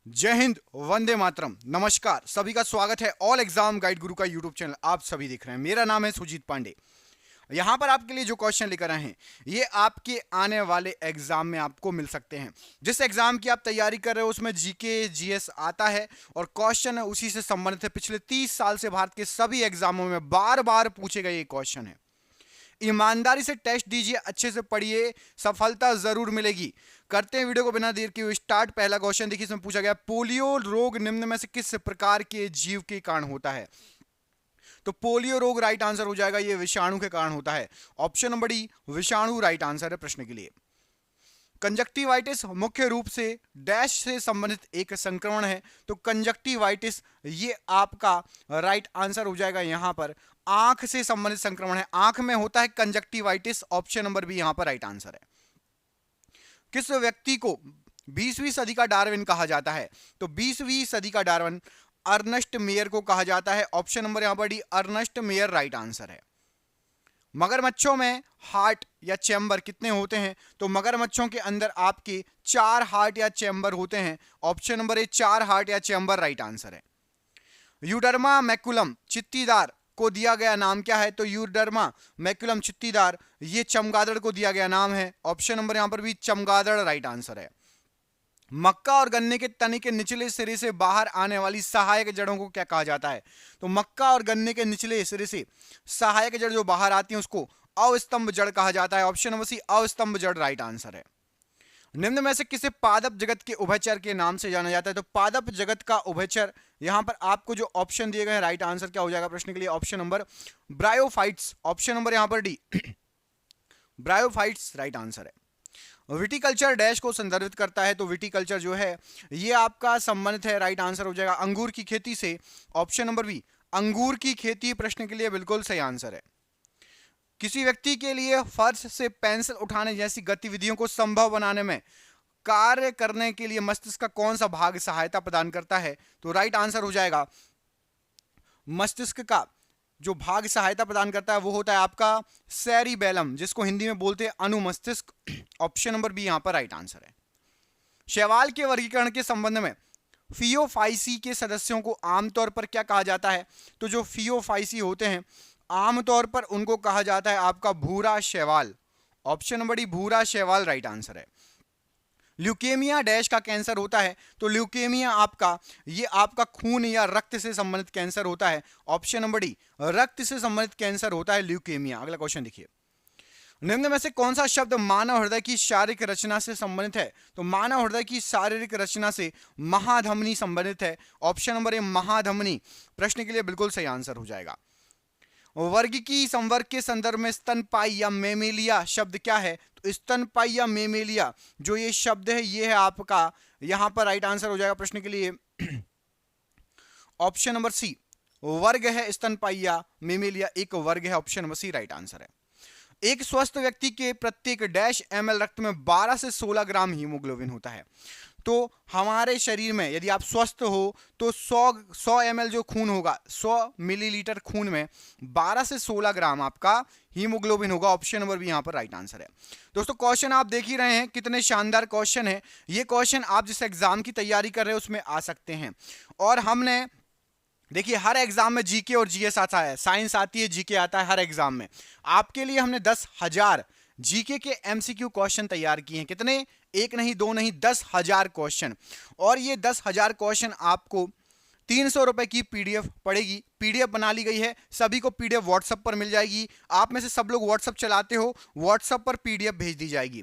जय हिंद, वंदे मातरम। नमस्कार, सभी का स्वागत है ऑल एग्जाम गाइड गुरु का यूट्यूब चैनल आप सभी देख रहे हैं। मेरा नाम है सुजीत पांडे। यहां पर आपके लिए जो क्वेश्चन लेकर आए हैं ये आपके आने वाले एग्जाम में आपको मिल सकते हैं। जिस एग्जाम की आप तैयारी कर रहे हो उसमें जीके जीएस आता है और क्वेश्चन है उसी से संबंधित है। पिछले 30 साल से भारत के सभी एग्जामों में बार बार पूछे गए ये क्वेश्चन है। ईमानदारी से टेस्ट दीजिए, अच्छे से पढ़िए, सफलता जरूर मिलेगी। करते हैं वीडियो को बिना देर किए स्टार्ट। पहला क्वेश्चन देखिए, इसमें पूछा गया पोलियो रोग निम्न में से किस प्रकार के जीव के कारण होता है। तो पोलियो रोग राइट आंसर हो जाएगा, ये विषाणु के कारण होता है। ऑप्शन नंबर डी विषाणु राइट आंसर है प्रश्न के लिए। कंजक्टिवाइटिस मुख्य रूप से डैश से संबंधित एक संक्रमण है। तो कंजक्टिवाइटिस ये आपका राइट आंसर हो जाएगा। यहां पर आंख से संबंधित संक्रमण है, आंख में होता है कंजक्टिवाइटिस। ऑप्शन नंबर बी यहां पर राइट आंसर है। किस व्यक्ति को 20वीं सदी का डार्विन कहा जाता है। तो 20वीं सदी का डार्विन अर्नेस्ट मेयर को कहा जाता है। ऑप्शन नंबर यहां पर D Ernst Mayr right answer है। मगरमच्छों में हार्ट या चैम्बर कितने होते हैं। तो मगरमच्छों के अंदर आपके 4 हार्ट या चैम्बर होते हैं। ऑप्शन नंबर ए 4 हार्ट या चैम्बर राइट आंसर है। यूडर्मा मैकुलम चित्तीदार को दिया गया नाम क्या है। तो यूडर्मा मैकुलम चित्तीदार ये चमगादड़ को दिया गया नाम है। ऑप्शन नंबर यहां पर भी चमगादड़ राइट आंसर है। मक्का और गन्ने के तने के निचले सिरे से बाहर आने वाली सहायक जड़ों को क्या कहा जाता है। तो मक्का और गन्ने के निचले सिरे से सहायक जड़ जो बाहर आती है उसको अवस्तंभ जड़ कहा जाता है। ऑप्शन नंबर सी अवस्तंभ जड़ राइट आंसर है। निम्न में से किसे पादप जगत के उभयचर के नाम से जाना जाता है। तो पादप जगत का उभयचर यहां पर आपको जो ऑप्शन दिए गए हैं राइट आंसर क्या हो जाएगा प्रश्न के लिए। Option number bryophytes. Option number यहां पर डी ब्रायोफाइट्स राइट आंसर है। विटिकल्चर डैश को संदर्भित करता है। तो विटिकल्चर जो है ये आपका संबंधित है, राइट आंसर हो जाएगा अंगूर की खेती से। ऑप्शन नंबर बी अंगूर की खेती प्रश्न के लिए बिल्कुल सही आंसर है। किसी व्यक्ति के लिए फर्श से पेंसिल उठाने जैसी गतिविधियों को संभव बनाने में कार्य करने के लिए मस्तिष्क का कौन सा भाग सहायता प्रदान करता है। तो राइट आंसर हो जाएगा मस्तिष्क का जो भाग सहायता प्रदान करता है वो होता है आपका सेरिबेलम, जिसको हिंदी में बोलते हैं अनुमस्तिष्क। ऑप्शन नंबर बी यहां पर राइट आंसर है। शैवाल के वर्गीकरण के संबंध में फियोफाइसी के सदस्यों को आमतौर पर क्या कहा जाता है। तो जो फियोफाइसी होते हैं आमतौर पर उनको कहा जाता है आपका भूरा शैवाल। ऑप्शन नंबर डी भूरा शैवाल राइट आंसर है। ल्यूकेमिया डैश का कैंसर होता है। तो ल्यूकेमिया आपका खून या रक्त से संबंधित कैंसर होता है। ऑप्शन नंबर डी रक्त से संबंधित कैंसर होता है ल्यूकेमिया। अगला क्वेश्चन देखिए, निम्न में से कौन सा शब्द मानव हृदय की शारीरिक रचना से संबंधित है। तो मानव हृदय की शारीरिक रचना से महाधमनी संबंधित है। ऑप्शन नंबर ए महाधमनी प्रश्न के लिए बिल्कुल सही आंसर हो जाएगा। वर्ग की संवर्ग के संदर्भ में स्तनपाई या मेमेलिया शब्द क्या है। तो स्तनपाई या मेमेलिया जो ये शब्द है ये है आपका यहां पर राइट आंसर हो जाएगा प्रश्न के लिए ऑप्शन नंबर सी वर्ग है। स्तनपाई या मेमेलिया एक वर्ग है। Option number C right answer है। एक स्वस्थ व्यक्ति के प्रत्येक डैश ml रक्त में 12 से 16 ग्राम हीमोग्लोबिन होता है। तो हमारे शरीर में यदि आप स्वस्थ हो तो 100 ml जो खून होगा 100 मिलीलीटर खून में 12 से 16 ग्राम आपका हीमोग्लोबिन होगा। ऑप्शन नंबर भी यहां पर राइट आंसर है। दोस्तों क्वेश्चन आप देख ही रहे हैं कितने शानदार क्वेश्चन है। ये क्वेश्चन आप जिस एग्जाम की तैयारी कर रहे हैं उसमें आ सकते हैं। और हमने देखिए हर एग्जाम में जीके और जीएस आता है, साइंस आती है, जीके आता है हर एग्जाम में। आपके लिए हमने 10,000 जीके के एमसीक्यू क्वेश्चन तैयार किए हैं। कितने, एक नहीं दो नहीं 10,000 क्वेश्चन। और ये 10,000 क्वेश्चन आपको 300 रुपए की पीडीएफ पड़ेगी। पीडीएफ बना ली गई है, सभी को पीडीएफ व्हाट्सएप पर मिल जाएगी। आप में से सब लोग व्हाट्सएप चलाते हो, व्हाट्सएप पर पीडीएफ भेज दी जाएगी।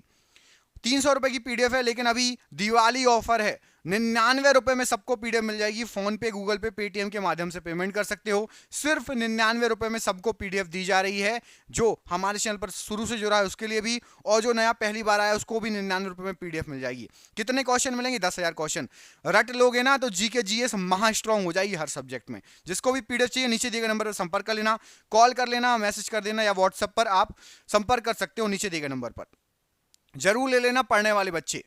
300 रुपए की पीडीएफ है, लेकिन अभी दिवाली ऑफर है, 99 रुपए में सबको पीडीएफ मिल जाएगी। फोन पे, गूगल पे, पेटीएम के माध्यम से पेमेंट कर सकते हो। सिर्फ 99 रुपए में सबको पीडीएफ दी जा रही है। जो हमारे चैनल पर शुरू से जुड़ा है उसके लिए भी, और जो नया पहली बार आया उसको भी 99 रुपए में पीडीएफ मिल जाएगी। कितने क्वेश्चन मिलेंगे, 10,000 क्वेश्चन रट लोगे ना तो जीके जीएस महा स्ट्रांग हो जाएगी हर सब्जेक्ट में। जिसको भी पीडीएफ चाहिए नीचे दिए गए नंबर पर संपर्क कर लेना, कॉल कर लेना, मैसेज कर देना, या व्हाट्सएप पर आप संपर्क कर सकते हो नीचे दिए गए नंबर पर। जरूर ले लेना, पढ़ने वाले बच्चे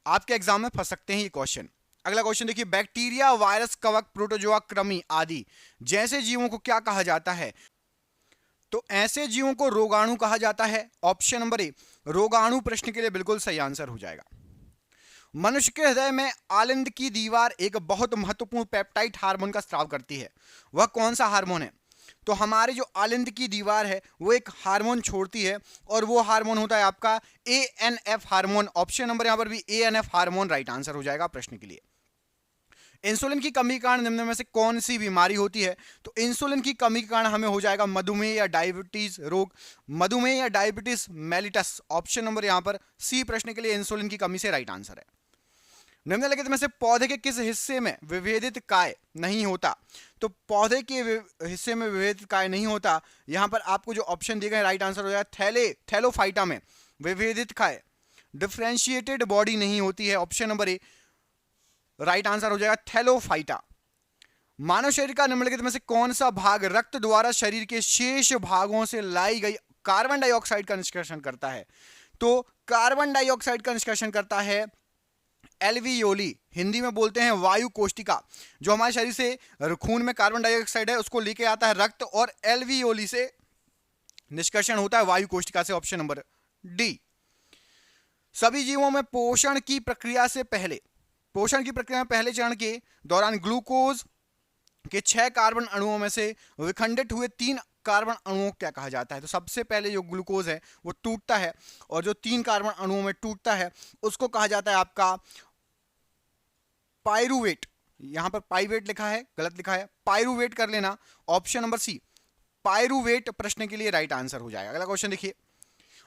आपके एग्जाम में फंस सकते हैं ये क्वेश्चन। अगला क्वेश्चन देखिए, बैक्टीरिया, वायरस, कवक, प्रोटोजोआ, कृमि आदि जैसे जीवों को क्या कहा जाता है। तो ऐसे जीवों को रोगाणु कहा जाता है। ऑप्शन नंबर ए रोगाणु प्रश्न के लिए बिल्कुल सही आंसर हो जाएगा। मनुष्य के हृदय में आलिंद की दीवार एक बहुत महत्वपूर्ण पेप्टाइड हार्मोन का स्राव करती है। वह कौन सा हार्मोन है? तो हमारी जो आलिंद की दीवार है वो एक हार्मोन छोड़ती है और वो हार्मोन होता है आपका ANF हार्मोन। ऑप्शन नंबर यहां पर भी ANF हार्मोन राइट आंसर हो जाएगा प्रश्न के लिए। इंसुलिन की कमी के कारण निम्न में से कौन सी बीमारी होती है? तो इंसुलिन की कमी के कारण हमें हो जाएगा मधुमेह या डायबिटीज रोग, मधुमेह या डायबिटीज मेलिटस। ऑप्शन नंबर यहां पर सी प्रश्न के लिए इंसुलिन की कमी से राइट आंसर है। निम्नलिखित में से पौधे के किस हिस्से में विभेदित काय नहीं होता? तो पौधे के हिस्से में विभेदित काय नहीं होता, यहां पर आपको जो ऑप्शन दिए गए राइट आंसर हो जाएगा थैलोफाइटा में विभेदित काय, डिफरेंशिएटेड बॉडी नहीं होती है। ऑप्शन नंबर ए राइट आंसर हो जाएगा थैलोफाइटा। मानव शरीर का निम्नलिखित में से कौन सा भाग रक्त द्वारा शरीर के शेष भागों से लाई गई कार्बन डाइऑक्साइड का निष्कर्षण करता है? तो कार्बन डाइऑक्साइड का निष्कर्षण करता है एल्वियोली, हिंदी में बोलते हैं वायु कोष्टिका। जो हमारे शरीर से खून में कार्बन डाइऑक्साइड है उसको लेके आता है रक्त, और एल्वियोली से निष्कर्षण होता है वायु कोष्टिका से। Option number D. सभी जीवों में पोषण की प्रक्रिया में पहले चरण के दौरान ग्लूकोज के 6 कार्बन अणुओं में से विखंडित हुए 3 कार्बन अणुओं को क्या कहा जाता है? तो सबसे पहले जो ग्लूकोज है वो टूटता है और जो 3 कार्बन अणुओं में टूटता है उसको कहा जाता है आपका पाइरूवेट। यहां पर पाइवेट लिखा है, गलत लिखा है, पाइरूवेट कर लेना। ऑप्शन नंबर सी पाइरूवेट प्रश्न के लिए राइट आंसर हो जाएगा। अगला क्वेश्चन देखिए,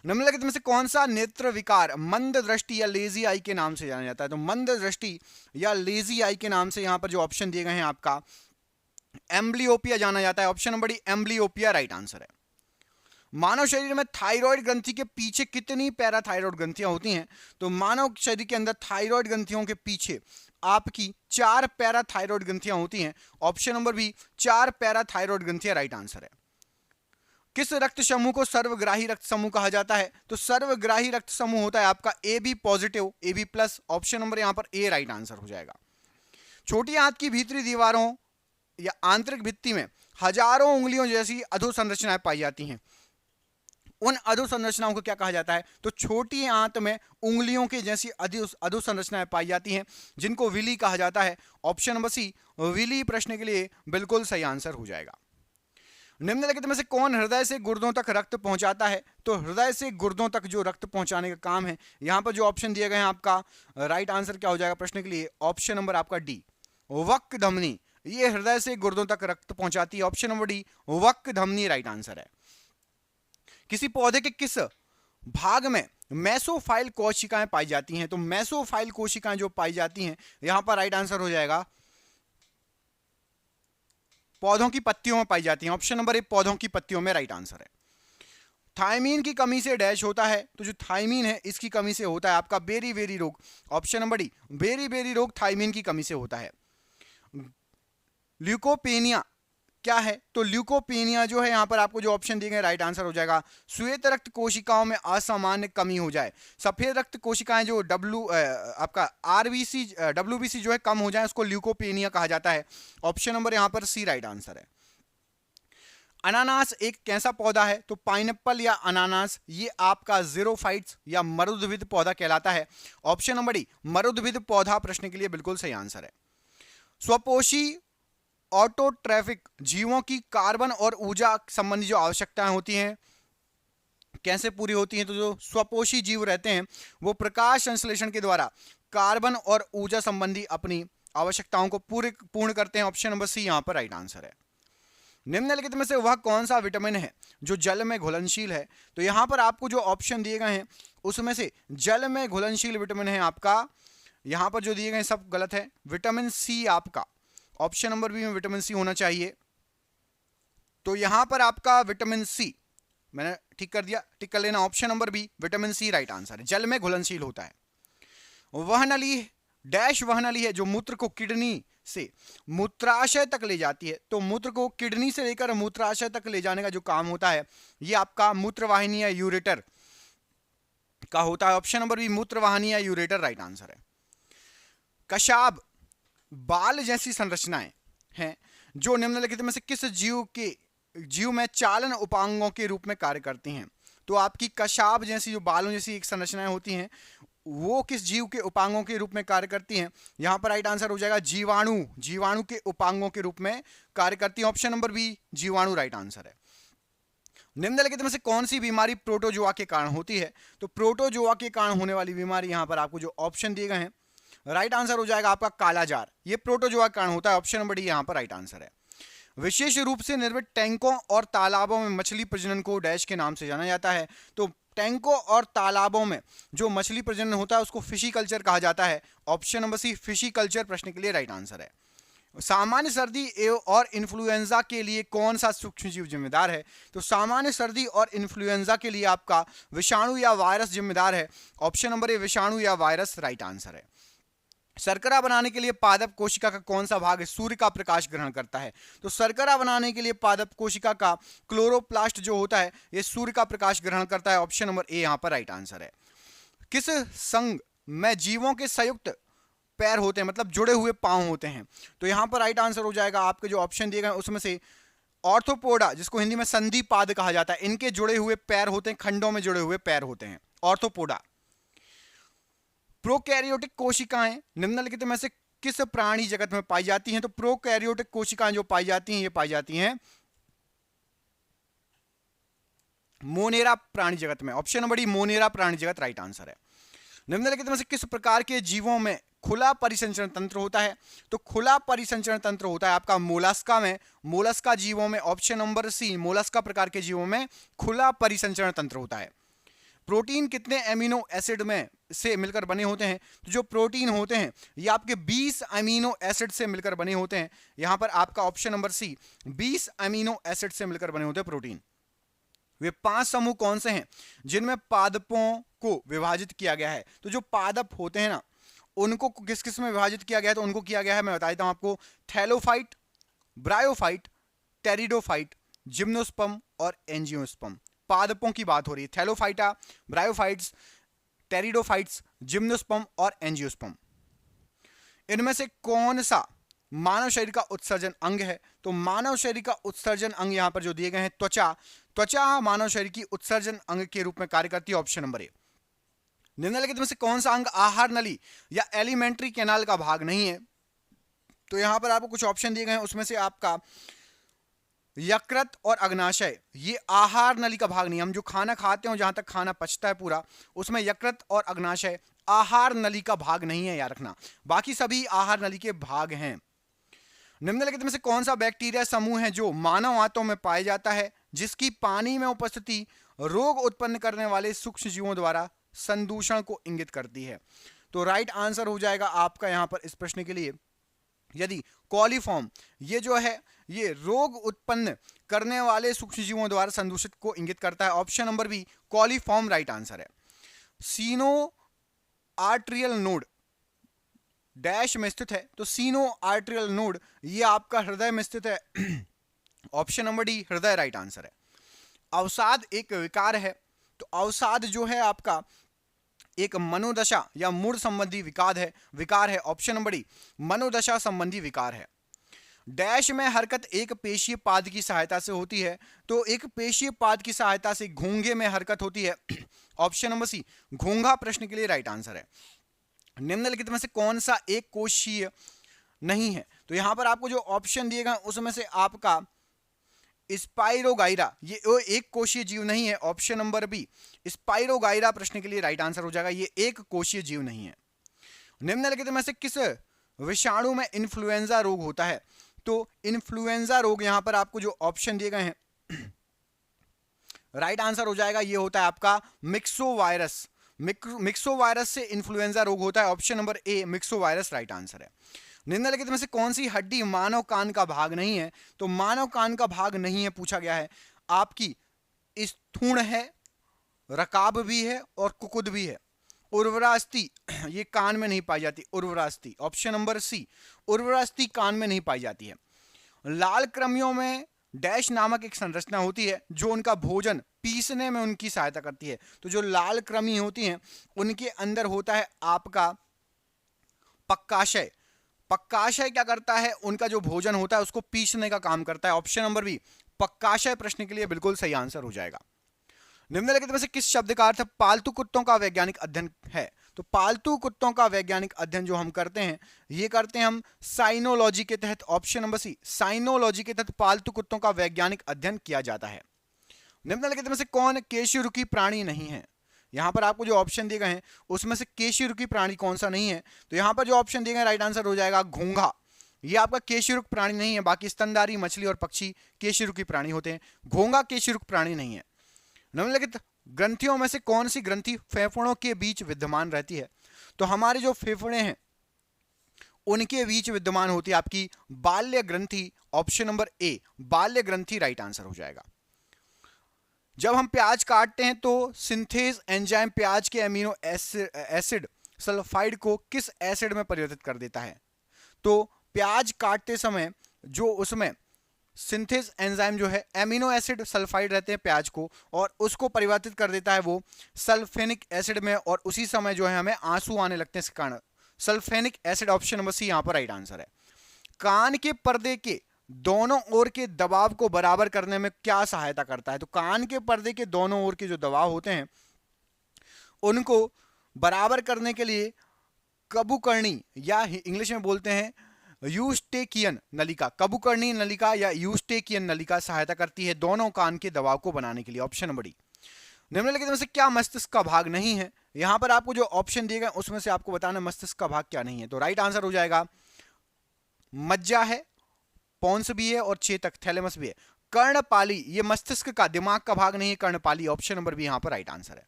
निम्नलिखित में से कौन सा नेत्र विकार मंद दृष्टि या लेजी आई के नाम से जाना जाता है? तो मंद दृष्टि या लेजी आई के नाम से यहां पर जो ऑप्शन दिए गए हैं आपका एम्ब्लियोपिया जाना जाता है। Option number D amblyopia right answer है। मानव शरीर में थायराइड ग्रंथि के पीछे कितनी पैराथायराइड ग्रंथियां होती हैं? तो मानव शरीर के अंदर थायराइड ग्रंथियों के पीछे आपकी 4 पैराथायराइड ग्रंथियां होती हैं। ऑप्शन नंबर बी 4 पैराथायराइड ग्रंथियां राइट आंसर है। किस रक्त समूह को सर्वग्राही रक्त समूह कहा जाता है? तो सर्वग्राही रक्त समूह होता है आपका AB positive, AB plus. Option number यहां पर ए राइट आंसर हो जाएगा। छोटी आंत की भीतरी दीवारों या आंतरिक भित्ति में हजारों उंगलियों जैसी अधोसंरचनाएं पाई जाती हैं। उन अधोसंरचनाओं को क्या कहा जाता है? तो छोटी आंत में उंगलियों के जैसी अधोसंरचनाएं पाई जाती हैं जिनको विली कहा जाता है। ऑप्शन नंबर सी विली प्रश्न के लिए बिल्कुल सही आंसर हो जाएगा। निम्नलिखित में से कौन हृदय से गुर्दों तक रक्त पहुंचाता है? तो हृदय से गुर्दों तक जो रक्त पहुंचाने का काम है, यहां पर जो ऑप्शन दिए गए हैं आपका राइट आंसर क्या हो जाएगा प्रश्न के लिए? ऑप्शन नंबर आपका डी वक्र धमनी, ये हृदय से गुर्दों तक रक्त पहुंचाती है। ऑप्शन नंबर डी वक्र धमनी राइट आंसर है। किसी पौधे के किस भाग में मेसोफाइल कोशिकाएं पाई जाती हैं? तो मेसोफाइल कोशिकाएं जो पाई जाती हैं यहां पर राइट आंसर हो जाएगा पौधों की पत्तियों में पाई जाती हैं। ऑप्शन नंबर ए पौधों की पत्तियों में राइट आंसर है। थायमीन की कमी से डैश होता है, तो जो थायमीन है इसकी कमी से होता है आपका बेरी बेरी रोग। Option number D beriberi रोग थायमीन की कमी से होता है। ल्यूकोपेनिया क्या है? तो ल्यूकोपेनिया जो है यहां पर आपको जो ऑप्शन दिए गए राइट आंसर हो जाएगा श्वेत रक्त कोशिकाओं में असामान्य कमी हो जाए। सफेद रक्त कोशिकाएं जो आपका WBC जो है कम हो जाए उसको ल्यूकोपेनिया कहा जाता है। ऑप्शन नंबर यहां पर सी राइट आंसर है। अनानास एक कैसा पौधा है? तो पाइनएप्पल या अनानास ये आपका ज़ीरोफाइट्स या मरुद्भिद पौधा कहलाता है। ऑप्शन नंबर डी मरुद्भिद पौधा प्रश्न के लिए बिल्कुल सही आंसर है। स्वपोषी ऑटोट्रैफिक जीवों की कार्बन और ऊर्जा संबंधी जो आवश्यकताएं होती हैं कैसे पूरी होती हैं? तो जो स्वपोषी जीव रहते हैं वो प्रकाश संश्लेषण के द्वारा कार्बन और ऊर्जा संबंधी अपनी आवश्यकताओं को पूर्ण करते हैं। ऑप्शन नंबर सी यहां पर राइट आंसर है। निम्नलिखित में से वह कौन सा विटामिन है जो जल में घुलनशील है? तो यहां पर आपको जो ऑप्शन दिए गए हैं उसमें से जल में घुलनशील विटामिन है आपका, यहां पर जो दिए गए सब गलत है। विटामिन सी आपका ऑप्शन नंबर बी में विटामिन सी होना चाहिए। तो यहां पर आपका विटामिन सी मैंने ठीक कर दिया, टिक कर लेना। Option number B vitamin C right answer है। जल में घुलनशील होता है। वह नली है जो मूत्र को किडनी से मूत्राशय तक ले जाती है। तो मूत्र को किडनी से लेकर मूत्राशय तक ले जाने का जो काम होता है ये आपका मूत्रवाहिनी या यूरेटर का होता है। ऑप्शन नंबर बी मूत्रवाहिनी या यूरेटर राइट आंसर है। कशाब बाल जैसी संरचनाएं हैं जो निम्नलिखित में से किस जीव में चालन उपांगों के रूप में कार्य करती हैं? तो आपकी कशाब जैसी जो बालों जैसी एक संरचनाएं होती हैं वो किस जीव के उपांगों के रूप में कार्य करती हैं? यहां पर राइट आंसर हो जाएगा जीवाणु। जीवाणु के उपांगों के रूप में कार्य करती है। ऑप्शन नंबर बी जीवाणु राइट आंसर है। निम्नलिखित में से कौन सी बीमारी प्रोटोजोआ के कारण होती है? तो प्रोटोजोआ के कारण होने वाली बीमारी यहां पर आपको जो ऑप्शन दिए गए हैं, राइट आंसर हो जाएगा आपका कालाजार। ये प्रोटोजोआ के कारण होता है। ऑप्शन नंबर डी यहां पर राइट आंसर है। विशेष रूप से निर्मित टैंकों और तालाबों में मछली प्रजनन को डैश के नाम से जाना जाता है। तो टैंकों और तालाबों में जो मछली प्रजनन होता है उसको फिशी कल्चर कहा जाता है। Option number C fishy culture प्रश्न के लिए राइट आंसर है। सामान्य सर्दी और इन्फ्लुएंजा के लिए कौन सा सूक्ष्म जीव जिम्मेदार है? तो सामान्य सर्दी और इन्फ्लुएंजा के लिए आपका विषाणु या वायरस जिम्मेदार है। ऑप्शन नंबर ए विषाणु या वायरस राइट आंसर है। शर्करा बनाने के लिए पादप कोशिका का कौन सा भाग सूर्य का प्रकाश ग्रहण करता है? तो शर्करा बनाने के लिए पादप कोशिका का क्लोरोप्लास्ट जो होता है ये सूर्य का प्रकाश ग्रहण करता है। ऑप्शन नंबर ए यहां पर राइट आंसर है। किस संघ में जीवों के संयुक्त पैर होते हैं, मतलब जुड़े हुए पांव होते हैं? तो यहां पर राइट आंसर हो जाएगा आपके जो ऑप्शन दिए गए उसमें से ऑर्थोपोडा, जिसको हिंदी में संधिपाद कहा जाता है। इनके जुड़े हुए पैर होते हैं, खंडों में जुड़े हुए पैर होते हैं, ऑर्थोपोडा। प्रोकैरियोटिक कोशिकाएं निम्नलिखित में से किस प्राणी जगत में पाई जाती हैं? तो प्रोकैरियोटिक कोशिकाएं जो पाई जाती हैं ये पाई जाती हैं मोनेरा प्राणी जगत में। ऑप्शन नंबर डी मोनेरा प्राणी जगत राइट आंसर है। निम्नलिखित में से किस प्रकार के जीवों में खुला परिसंचरण तंत्र होता है? तो खुला परिसंचरण तंत्र होता है आपका मोलस्का में, मोलस्का जीवों में। ऑप्शन नंबर सी मोलस्का प्रकार के जीवों में खुला परिसंचरण तंत्र होता है। प्रोटीन कितने एमिनो एसिड में से मिलकर बने होते हैं? तो जो प्रोटीन होते हैं ये आपके 20 अमीनो एसिड से मिलकर बने होते हैं। यहां पर आपका option number C 20 amino acid से मिलकर बने होते हैं प्रोटीन। वे 5 समूह कौन से हैं जिनमें पादपों को विभाजित किया गया है? तो जो पादप होते हैं ना उनको किस किस में विभाजित किया गया है? तो उनको किया गया है, मैं बता देता हूं आपको, थैलोफाइट, ब्रायोफाइट, टेरिडोफाइट, जिम्नोस्पर्म और एंजियोस्पर्म। पादपों की बात हो रही है। थैलोफाइटा, ब्रायोफाइट्स, टेरिडोफाइट्स, जिम्नोस्पर्म और एंजियोस्पर्म। इनमें से कौन सा मानव शरीर का उत्सर्जन अंग है? तो मानव शरीर का उत्सर्जन अंग यहां पर जो दिए गए हैं त्वचा। त्वचा मानव शरीर की उत्सर्जन अंग के रूप में कार्य करती है। ऑप्शन नंबर ए। निम्नलिखित में से कौन सा अंग आहार नली या एलिमेंट्री कैनाल का भाग नहीं है? तो यहां पर आपको कुछ ऑप्शन दिए गए हैं, उसमें से आपका यकृत और अग्नाशय ये आहार नली का भाग नहीं। हम जो खाना खाते हैं जहां तक खाना पचता है पूरा, उसमें यकृत और अग्नाशय आहार नली का भाग नहीं है, याद रखना। बाकी सभी आहार नली के भाग हैं। निम्नलिखित में से कौन सा बैक्टीरिया समूह है जो मानव आंतों में पाया जाता है जिसकी पानी में उपस्थिति रोग उत्पन्न करने वाले सूक्ष्म जीवों द्वारा संदूषण को इंगित करती है? तो राइट आंसर हो जाएगा आपका यहां पर इस प्रश्न के लिए यदि कॉलीफॉर्म ये जो है ये रोग उत्पन्न करने वाले सूक्ष्म जीवों द्वारा संदूषित को इंगित करता है। Option number B coliform right answer है। सीनो आर्ट्रियल नोड डैश में स्थित है, तो सीनो आर्ट्रियल नोड ये आपका हृदय में स्थित है। ऑप्शन नंबर डी हृदय राइट आंसर है। अवसाद एक विकार है, तो अवसाद जो है आपका एक मनोदशा या मूड संबंधी विकार है। ऑप्शन नंबर डी मनोदशा संबंधी विकार है। डैश में हरकत एक पेशीय पाद की सहायता से होती है, तो एक पेशीय पाद की सहायता से घोंघे में हरकत होती है। ऑप्शन नंबर सी घोंघा प्रश्न के लिए राइट आंसर है। निम्नलिखित में से कौन सा एक कोशीय नहीं है? तो यहां पर आपको जो ऑप्शन दिए गए उसमें से आपका स्पाइरोगाइरा ये एक कोशीय जीव नहीं है। ऑप्शन नंबर बी स्पाइरोगाइरा प्रश्न के लिए राइट आंसर हो जाएगा, ये एक कोशीय जीव नहीं है। निम्नलिखित में से किस विषाणु में इन्फ्लुएंजा रोग होता है? तो इन्फ्लुएंजा रोग यहां पर आपको जो ऑप्शन दिए गए हैं राइट आंसर हो जाएगा, ये होता है आपका मिक्सोवायरस। मिक्सोवायरस से इन्फ्लुएंजा रोग होता है। Option number A myxovirus right answer है। निम्नलिखित में से कौन सी हड्डी मानव कान का भाग नहीं है? तो मानव कान का भाग नहीं है पूछा गया है। आपकी स्थूण है, रकाब भी है और कुकुद भी है। उर्वरास्थि ये कान में नहीं पाई जाती, उर्वरास्थि। ऑप्शन नंबर सी उर्वरास्थि कान में नहीं पाई जाती है। लाल कृमियों में डैश नामक एक संरचना होती है जो उनका भोजन पीसने में उनकी सहायता करती है। तो जो लाल कृमि होती हैं उनके अंदर होता है आपका पक्काशय। पक्काशय क्या करता है? उनका जो भोजन होता है उसको पीसने का काम करता है। ऑप्शन नंबर बी पक्काशय प्रश्न के लिए बिल्कुल सही आंसर हो जाएगा। निम्नलिखित में से किस शब्द का अर्थ पालतू कुत्तों का वैज्ञानिक अध्ययन है? तो पालतू कुत्तों का वैज्ञानिक अध्ययन जो हम करते हैं, ये करते हैं हम साइनोलॉजी के तहत। ऑप्शन नंबर सी, साइनोलॉजी के तहत पालतू कुत्तों का वैज्ञानिक अध्ययन किया जाता है। निम्नलिखित में से कौन केशरुकी प्राणी नहीं है? यहां पर आपको जो ऑप्शन दिए गए हैं उसमें से केशरुकी प्राणी कौन सा नहीं है? तो यहां पर जो ऑप्शन दिए गए राइट आंसर हो जाएगा घोंघा। ये आपका केशरुक प्राणी नहीं है, बाकी स्तनधारी मछली और पक्षी केशरुकी प्राणी होते हैं, घोंघा केशरुक प्राणी नहीं है। निम्नलिखित ग्रंथियों में से कौन सी ग्रंथि फेफड़ों के बीच विद्यमान रहती है? तो हमारे जो फेफड़े हैं उनके बीच विद्यमान होती है आपकी बाल्य ग्रंथि। ऑप्शन नंबर ए, बाल्य ग्रंथि राइट आंसर हो जाएगा। जब हम प्याज काटते हैं तो सिंथेज एंजाइम प्याज के एमिनो एसिड सल्फाइड को किस एसिड में परिवर्तित कर देता है? तो प्याज काटते समय जो उसमें सिंथेज एंजाइम जो है एमिनो एसिड सल्फाइड रहते हैं प्याज को, और उसको परिवर्तित कर देता है वो सल्फेनिक एसिड में, और उसी समय जो है हमें आंसू आने लगते हैं इसके कारण। Sulphenic acid, option number C यहां पर राइट आंसर है। कान के पर्दे के दोनों ओर के दबाव को बराबर करने में क्या सहायता करता है? तो कान के पर्दे के दोनों ओर के जो दबाव होते हैं उनको बराबर करने के लिए कबुकर्णी या इंग्लिश में बोलते हैं यूस्टेकियन नलिका, कबुकर्णी नलिका या यूस्टेकियन नलिका सहायता करती है दोनों कान के दबाव को बनाने के लिए। Option number D. निम्नलिखित में से क्या मस्तिष्क का भाग नहीं है? यहां पर आपको जो ऑप्शन दिए गए उसमें से आपको बताना मस्तिष्क का भाग क्या नहीं है। तो राइट आंसर हो जाएगा मज्जा है, पॉन्स भी है, और चेतक थैलेमस भी है। कर्णपाली ये मस्तिष्क का, दिमाग का भाग नहीं है कर्णपाली। ऑप्शन नंबर बी यहां पर राइट आंसर है।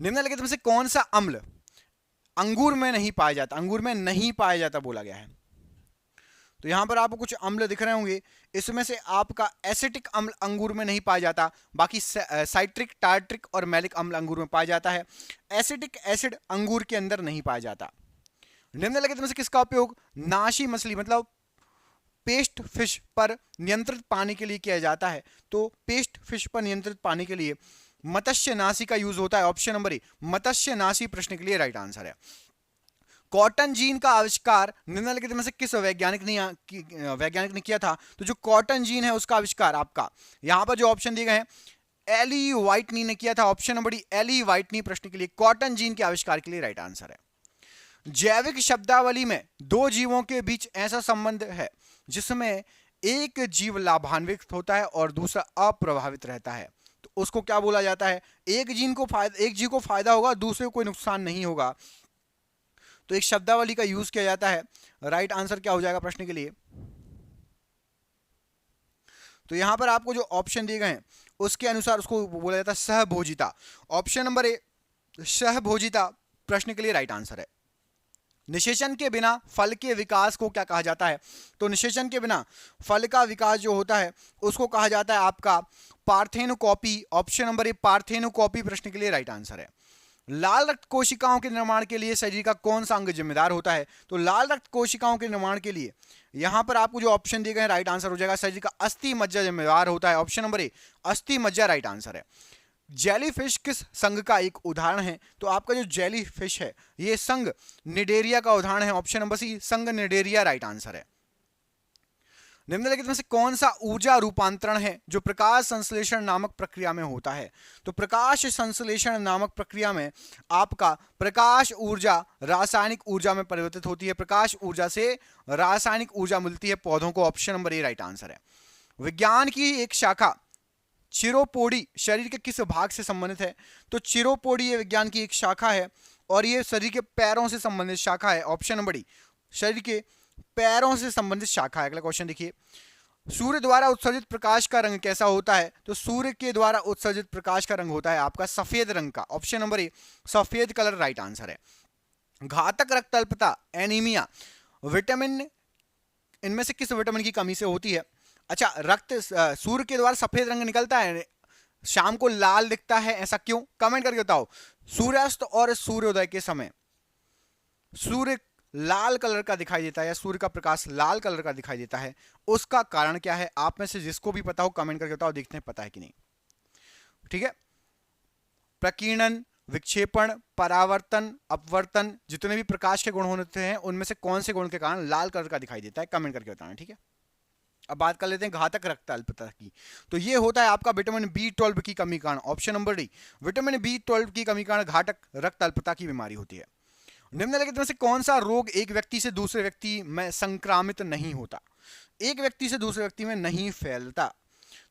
निम्नलिखित में से कौन सा अम्ल अंगूर में नहीं पाया जाता? अंगूर में नहीं पाया जाता बोला गया है। तो यहां पर आपको कुछ अम्ल दिख रहे होंगे, इसमें से आपका एसिटिक अम्ल अंगूर में नहीं पाया जाता, बाकी साइट्रिक, टार्ट्रिक और मैलिक अम्ल अंगूर में पाया जाता है। एसिटिक एसिड अंगूर के अंदर नहीं पाया जाता। निम्नलिखित में से किसका उपयोग नाशी मछली मतलब पेस्ट फिश पर नियंत्रित पाने के लिए किया जाता है? तो पेस्ट फिश पर नियंत्रित पाने के लिए मत्स्यनाशी का यूज होता है। ऑप्शन नंबर ए, मत्स्यनाशी प्रश्न के लिए राइट आंसर है। कॉटन जीन का आविष्कार निम्नलिखित में से किस वैज्ञानिक ने किया था? तो जो कॉटन जीन है उसका आविष्कार आपका यहां पर जो ऑप्शन दिए गए हैं एली व्हाइटनी ने किया था। ऑप्शन नंबर डी, एली व्हाइटनी प्रश्न के लिए कॉटन जीन के आविष्कार के लिए राइट आंसर है। जैविक शब्दावली में दो जीवों के बीच ऐसा संबंध है जिसमें एक जीव लाभान्वित होता है और दूसरा अप्रभावित रहता है, तो उसको क्या बोला जाता है? एक जीव को फायदा होगा, दूसरे को कोई नुकसान नहीं होगा, तो एक शब्दावली का यूज किया जाता है। राइट आंसर क्या हो जाएगा प्रश्न के लिए? तो यहां पर आपको जो ऑप्शन दिए गए हैं उसके अनुसार उसको बोला जाता है सहभोजिता। ऑप्शन नंबर ए, सहभोजिता प्रश्न के लिए राइट आंसर है। निषेचन के बिना फल के विकास को क्या कहा जाता है? तो निषेचन के बिना फल का विकास जो होता है उसको कहा जाता है आपका पार्थेनोकॉपी। ऑप्शन नंबर ए, पार्थेनोकॉपी प्रश्न के लिए राइट आंसर है। लाल रक्त कोशिकाओं के निर्माण के लिए शरीर का कौन सा अंग जिम्मेदार होता है? तो लाल रक्त कोशिकाओं के निर्माण के लिए यहां पर आपको जो ऑप्शन दिए गए राइट आंसर हो जाएगा शरीर का अस्थि मज्जा जिम्मेदार होता है। ऑप्शन नंबर ए, अस्थि मज्जा राइट आंसर है। जेलीफिश किस संघ का एक उदाहरण है? तो आपका जो जेलीफिश है ये संघ निडेरिया का उदाहरण है। ऑप्शन नंबर सी, संघ निडेरिया राइट आंसर है। निम्नलिखित में से कौन सा ऊर्जा रूपांतरण है जो प्रकाश संश्लेषण नामक प्रक्रिया में होता है? तो प्रकाश संश्लेषण नामक प्रक्रिया में आपका प्रकाश ऊर्जा रासायनिक ऊर्जा में परिवर्तित होती है। प्रकाश ऊर्जा से रासायनिक ऊर्जा मिलती है पौधों को। ऑप्शन नंबर ए राइट आंसर है। विज्ञान की एक शाखा चिरोपोडी शरीर के किस भाग से संबंधित है? तो चिरोपोडी ये विज्ञान की एक शाखा है और ये शरीर के पैरों से संबंधित शाखा है। ऑप्शन नंबर डी, शरीर के पैरों से संबंधित शाखा है। अगला क्वेश्चन देखिए, सूर्य द्वारा उत्सर्जित प्रकाश का रंग कैसा होता है? तो सूर्य के द्वारा उत्सर्जित प्रकाश का रंग होता है आपका सफेद रंग का। ऑप्शन नंबर ए, सफेद कलर राइट आंसर है। घातक रक्त अल्पता एनीमिया विटामिन, इनमें से किस विटामिन की कमी से होती है? अच्छा, रक्त सूर्य के द्वारा सफेद रंग निकलता है, शाम को लाल दिखता है, ऐसा क्यों? कमेंट करके बताओ। सूर्यास्त और सूर्योदय के समय सूर्य लाल कलर का दिखाई देता है या सूर्य का प्रकाश लाल कलर का दिखाई देता है, उसका कारण क्या है? आप में से जिसको भी पता हो कमेंट करके बताओ, देखते हैं पता है कि नहीं। ठीक है, प्रकीर्णन, विक्षेपण, परावर्तन, अपवर्तन, जितने भी प्रकाश के गुण होते हैं उनमें से कौन से गुण के कारण लाल कलर का दिखाई देता है? कमेंट करके बताना। ठीक है, अब बात कर लेते हैं घातक रक्त अल्पता की। तो ये होता है आपका विटामिन B12 की कमी कारण, option number D, vitamin B12 की कमी कारण घातक रक्त अल्पता की बीमारी होती है। निम्नलिखित में से कौन सा रोग एक व्यक्ति से दूसरे व्यक्ति में संक्रामित नहीं होता, एक व्यक्ति से दूसरे व्यक्ति में नहीं फैलता?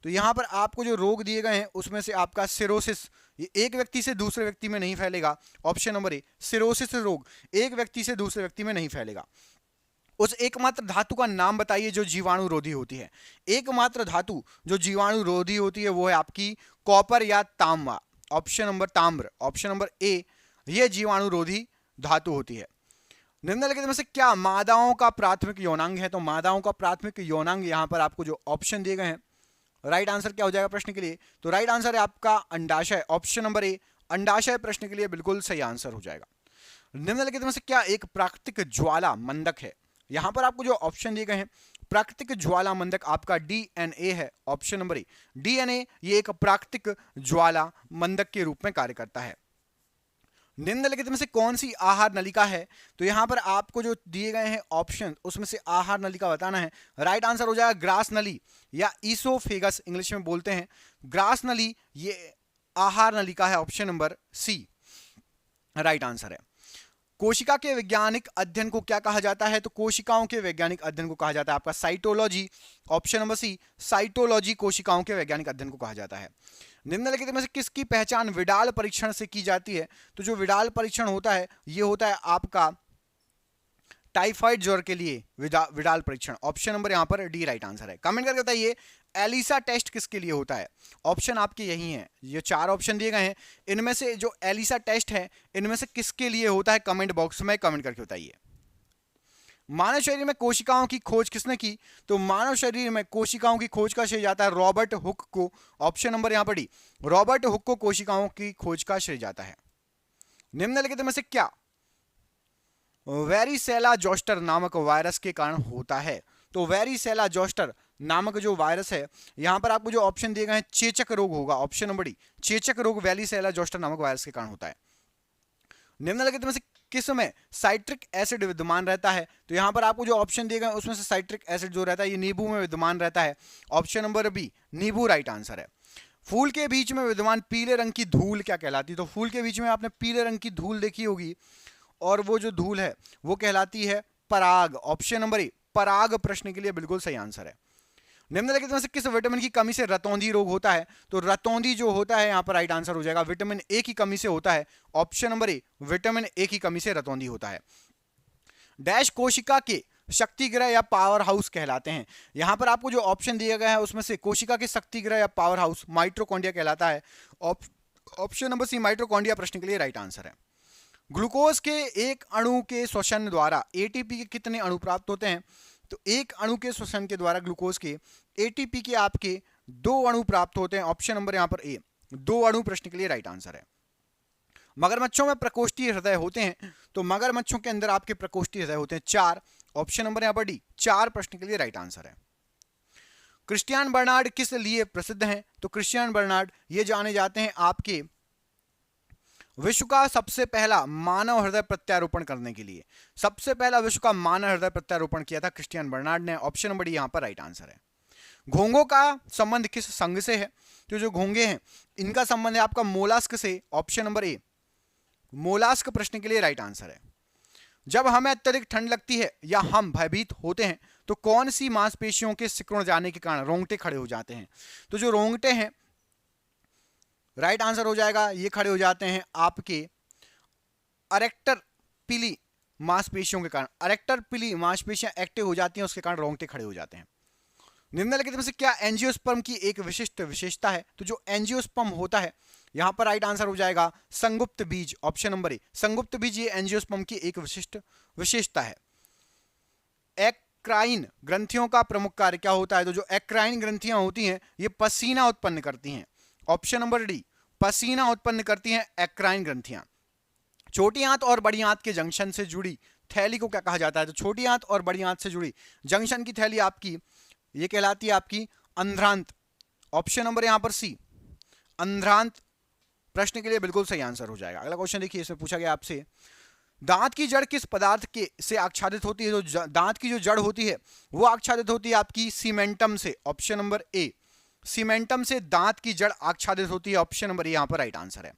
तो यहां पर आपको जो रोग दिए गए हैं उसमें से आपका सिरोसिस, ये एक व्यक्ति से दूसरे व्यक्ति में नहीं फैलेगा, ऑप्शन नंबर ए, सिरोसिस रोग एक व्यक्ति से दूसरे व्यक्ति में नहीं फैलेगा। उस एकमात्र धातु का नाम बताइए जो जीवाणु रोधी होती है। एकमात्र धातु जो जीवाणु रोधी होती है वो है आपकी कॉपर या तांबा, ऑप्शन नंबर ताम्र, ऑप्शन नंबर ए, यह जीवाणु रोधी धातु होती है। निम्नलिखित में से क्या मादाओं का प्राथमिक यौनांग है? तो मादाओं का प्राथमिक यौनांग यहां पर आपको जो ऑप्शन दिए गए हैं, राइट आंसर क्या हो जाएगा प्रश्न के लिए? तो राइट आंसर है आपका अंडाशय, ऑप्शन नंबर ए, अंडाशय प्रश्न के लिए बिल्कुल सही आंसर हो जाएगा। निम्नलिखित में से क्या एक प्राकृतिक ज्वाला मंदक है? यहां पर आपको जो ऑप्शन दिए गए हैं, प्राकृतिक ज्वाला मंदक आपका डीएनए है, ऑप्शन नंबर ए, डीएनए ये एक प्राकृतिक ज्वाला मंदक के रूप में कार्य करता है। निम्नलिखित में से कौन सी आहार नलिका है? तो यहां पर आपको जो दिए गए हैं ऑप्शन उसमें से आहार नलिका बताना है। राइट आंसर हो जाएगा ग्रास नली या ईसोफेगस इंग्लिश में बोलते हैं। ग्रास नली ये आहार नलिका है, option number C right answer है। कोशिका के वैज्ञानिक अध्ययन को क्या कहा जाता है? तो कोशिकाओं के वैज्ञानिक अध्ययन को कहा जाता है आपका cytology, option number C, cytology कोशिकाओं के वैज्ञानिक अध्ययन को कहा जाता है। निम्नलिखित में से किसकी पहचान विडाल परीक्षण से की जाती है? तो जो विडाल परीक्षण होता है ये होता है आपका टाइफाइड ज्वर के लिए विडाल परीक्षण, ऑप्शन नंबर यहां पर डी राइट आंसर है। कमेंट करके बताइए एलिसा टेस्ट किसके लिए होता है? ऑप्शन आपके यही हैं, ये चार ऑप्शन दिए गए हैं, इनमें से जो एलिसा टेस्ट है इनमें से किसके लिए होता है? कमेंट बॉक्स में कमेंट करके बताइए। मानव शरीर में कोशिकाओं की खोज किसने की? तो मानव शरीर में कोशिकाओं की खोज का श्रेय जाता है रॉबर्ट हुक को, ऑप्शन नंबर यहां पर डी, रॉबर्ट हुक को कोशिकाओं की खोज का श्रेय जाता है। निम्नलिखित में से क्या वेरिसेला जोस्टर नामक वायरस के कारण होता है? तो वेरिसेला जोस्टर नामक जो वायरस है यहां पर आपको जो ऑप्शन दिए गए हैं चेचक रोग होगा, ऑप्शन नंबर डी, चेचक रोग वेरिसेला जोस्टर नामक वायरस के कारण होता है। निम्नलिखित में से किस में साइट्रिक एसिड विद्यमान रहता है? तो यहां पर आपको जो ऑप्शन दिए गए उसमें से साइट्रिक एसिड जो रहता है ये नींबू में विद्यमान रहता है, ऑप्शन नंबर बी, नींबू राइट आंसर है। फूल के बीच में विद्यमान पीले रंग की धूल क्या कहलाती है? तो फूल के बीच में आपने पीले रंग की धूल देखी होगी और वो जो धूल है वो कहलाती है पराग, ऑप्शन नंबर ए, पराग प्रश्न के लिए बिल्कुल सही आंसर है। निम्नलिखित में से किस विटामिन की कमी से रतौंधी रोग होता है? तो रतौंधी जो होता है यहां पर राइट आंसर हो जाएगा विटामिन ए की कमी से होता है, option number A, vitamin A की कमी से रतौंधी होता है। डैश कोशिका के शक्ति ग्रह या पावर हाउस कहलाते हैं? यहां पर आपको जो ऑप्शन दिया गया है उसमें से कोशिका के शक्ति ग्रह या पावर हाउस माइटोकॉन्ड्रिया कहलाता है, ऑप्शन नंबर सी, माइटोकॉन्ड्रिया प्रश्न के लिए राइट आंसर है। ग्लूकोज के एक अणु के श्वसन द्वारा एटीपी के कितने अणु प्राप्त होते हैं? तो एक अणु के श्वसन के द्वारा ग्लूकोज के एटीपी के आपके 2 अणु प्राप्त होते हैं, ऑप्शन नंबर यहां पर ए, 2 अणु प्रश्न के लिए राइट आंसर है। मगरमच्छों में प्रकोष्ठीय हृदय होते हैं? तो मगरमच्छों के अंदर आपके प्रकोष्ठीय हृदय होते हैं 4, ऑप्शन नंबर यहां पर डी, 4 प्रश्न के लिए राइट आंसर है। क्रिस्टियान बर्नार्ड किस लिए प्रसिद्ध हैं? तो क्रिस्टियान बर्नार्ड ये जाने जाते हैं आपके विश्व का सबसे पहला मानव हृदय प्रत्यारोपण करने के लिए, सबसे पहला विश्व का मानव हृदय प्रत्यारोपण किया था क्रिस्टियान बर्नार्ड ने, ऑप्शन नंबर डी यहां पर राइट आंसर है। घोंघों का संबंध किस संघ से है? तो जो घोंघे हैं इनका संबंध है आपका मोलास्क से, ऑप्शन नंबर ए, मोलास्क प्रश्न के लिए राइट आंसर है। जब हमें अत्यधिक ठंड लगती है या हम भयभीत होते हैं तो कौन सी मांसपेशियों के सिकुड़ जाने के कारण रोंगटे खड़े हो जाते हैं? तो जो रोंगटे हैं राइट आंसर हो जाएगा, ये खड़े हो जाते हैं आपके अरेक्टर पिली मांसपेशियों के कारण, अरेक्टर पिली मांसपेशियां एक्टिव हो जाती हैं उसके कारण रोंगटे खड़े हो जाते हैं। निम्नलिखित में से क्या एंजियोस्पर्म की एक विशिष्ट विशेषता है? तो जो एंजियोस्पर्म होता है यहां पर राइट आंसर हो जाएगा संगुप्त बीज, ऑप्शन नंबर ए, संगुप्त बीज ये एंजियोस्पर्म की एक विशिष्ट विशेषता है। एक्राइन ग्रंथियों का प्रमुख कार्य क्या होता है? तो जो एक्राइन ग्रंथियां होती हैं ये पसीना उत्पन्न करती हैं, ऑप्शन नंबर डी, पसीना उत्पन्न करती हैं एक्राइन ग्रंथियां। छोटी आंत और बड़ी आंत के जंक्शन से जुड़ी थैली को क्या कहा जाता है? तो छोटी आंत और बड़ी आंत से जुड़ी जंक्शन की थैली आपकी ये कहलाती है आपकी अंध्रांत, ऑप्शन नंबर यहां पर सी, अंध्रांत प्रश्न के लिए बिल्कुल सही आंसर हो जाएगा। अगला क्वेश्चन देखिए, इसमें पूछा गया आपसे दांत की जड़ किस पदार्थ के से आच्छादित होती है? तो दांत की जो जड़ होती है वो आच्छादित होती है आपकी सीमेंटम से। ऑप्शन नंबर ए, सीमेंटम से दांत की जड़ आच्छादित होती है। ऑप्शन नंबर ए यहां पर राइट आंसर है।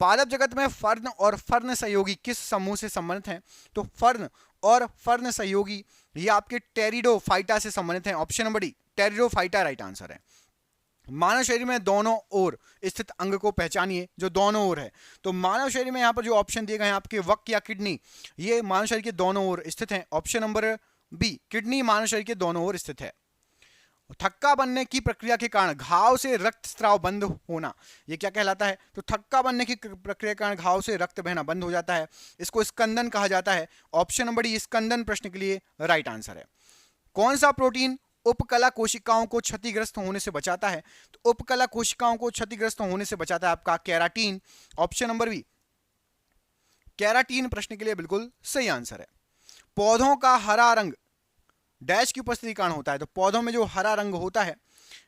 पादप जगत में फर्न और फर्न सहयोगी किस समूह से संबंधित हैं? तो फर्न और फर्न सहयोगी ये आपके टेरिडोफाइटा से संबंधित हैं। Option number D, pteridophyta right answer है। मानव शरीर में दोनों ओर स्थित अंग को पहचानिए। जो दोनों ओर है, तो मानव शरीर में यहां पर जो ऑप्शन दिए गए हैं आपके वक या किडनी, ये मानव शरीर के दोनों ओर स्थित हैं। ऑप्शन नंबर बी, किडनी मानव शरीर के दोनों ओर स्थित है। थक्का बनने की प्रक्रिया के कारण घाव से रक्त स्राव बंद होना, ये क्या कहलाता है? तो थक्का बनने की प्रक्रिया के कारण घाव से रक्त बहना बंद हो जाता है, इसको स्कंदन कहा जाता है। ऑप्शन नंबर डी, स्कंदन प्रश्न के लिए राइट आंसर है। कौन सा प्रोटीन उपकला कोशिकाओं को क्षतिग्रस्त होने से बचाता है? तो उपकला कोशिकाओं को क्षतिग्रस्त होने से बचाता है आपका keratin. Option number B, keratin प्रश्न के लिए बिल्कुल सही आंसर है। पौधों का हरा रंग डैश की उपस्थिति के कारण होता है। तो पौधों में जो हरा रंग होता है,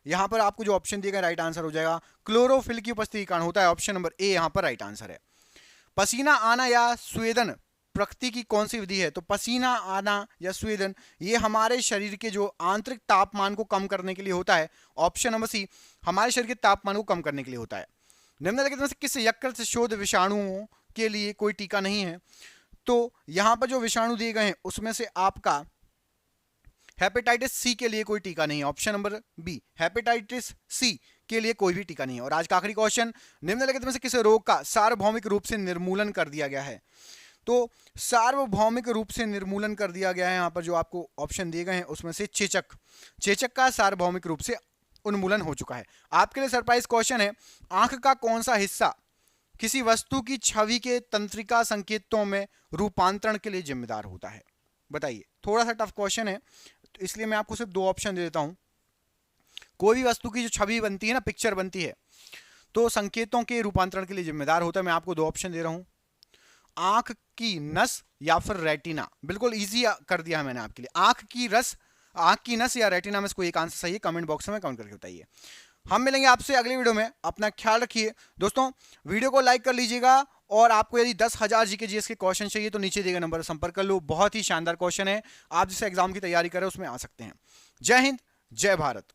यहां पर आपको जो ऑप्शन दिए गए राइट आंसर हो जाएगा क्लोरोफिल की उपस्थिति के कारण होता है। ऑप्शन नंबर ए यहां पर राइट आंसर है। पसीना आना या स्वेदन प्रकृति की कौन सी विधि है? तो पसीना आना या स्वेदन ये हमारे शरीर के जो आंतरिक तापमान को कम करने के लिए होता है। ऑप्शन नंबर सी, हमारे शरीर के तापमान को कम करने के लिए होता है। निम्नलिखित में से किस यकृत शोध विषाणुओं के लिए कोई टीका नहीं है? तो यहां पर जो विषाणु दिए गए हैं उसमें से आपका हेपेटाइटिस सी के लिए कोई टीका नहीं है। Option number B, hepatitis C के लिए कोई भी टीका नहीं है। और आज का आखिरी क्वेश्चन, निम्नलिखित में से किस रोग का सार्वभौमिक रूप से निर्मूलन कर दिया गया है? तो सार्वभौमिक रूप से निर्मूलन कर दिया गया है, यहां पर जो आपको ऑप्शन दिए गए हैं उसमें से चेचक, चेचक का सार्वभौमिक रूप से उन्मूलन हो चुका है। आपके लिए सरप्राइज क्वेश्चन है, आंख का कौन सा हिस्सा किसी वस्तु की छवि के तंत्रिका संकेतों में रूपांतरण के लिए जिम्मेदार होता है? बताइए, थोड़ा सा टफ क्वेश्चन है तो इसलिए मैं आपको सिर्फ दो ऑप्शन दे देता हूं। कोई भी वस्तु की जो छवि बनती है ना, पिक्चर बनती है, तो संकेतों के रूपांतरण के लिए जिम्मेदार होता है। मैं आपको दो ऑप्शन दे रहा हूं, आंख की नस या फिर रेटिना। बिल्कुल इजी कर दिया है मैंने आपके लिए। आंख की नस या रेटिना में से कोई एक आंसर सही है, कमेंट बॉक्स में कमेंट करके बताइए। हम मिलेंगे आपसे अगली वीडियो में, अपना ख्याल रखिए दोस्तों। वीडियो को लाइक कर लीजिएगा और आपको यदि 10,000 जीके जीएस के क्वेश्चन चाहिए तो नीचे दिए गए नंबर पर संपर्क कर लो। बहुत ही शानदार क्वेश्चन है, आप जिस एग्जाम की तैयारी कर रहे हैं उसमें आ सकते हैं। जय हिंद, जय भारत।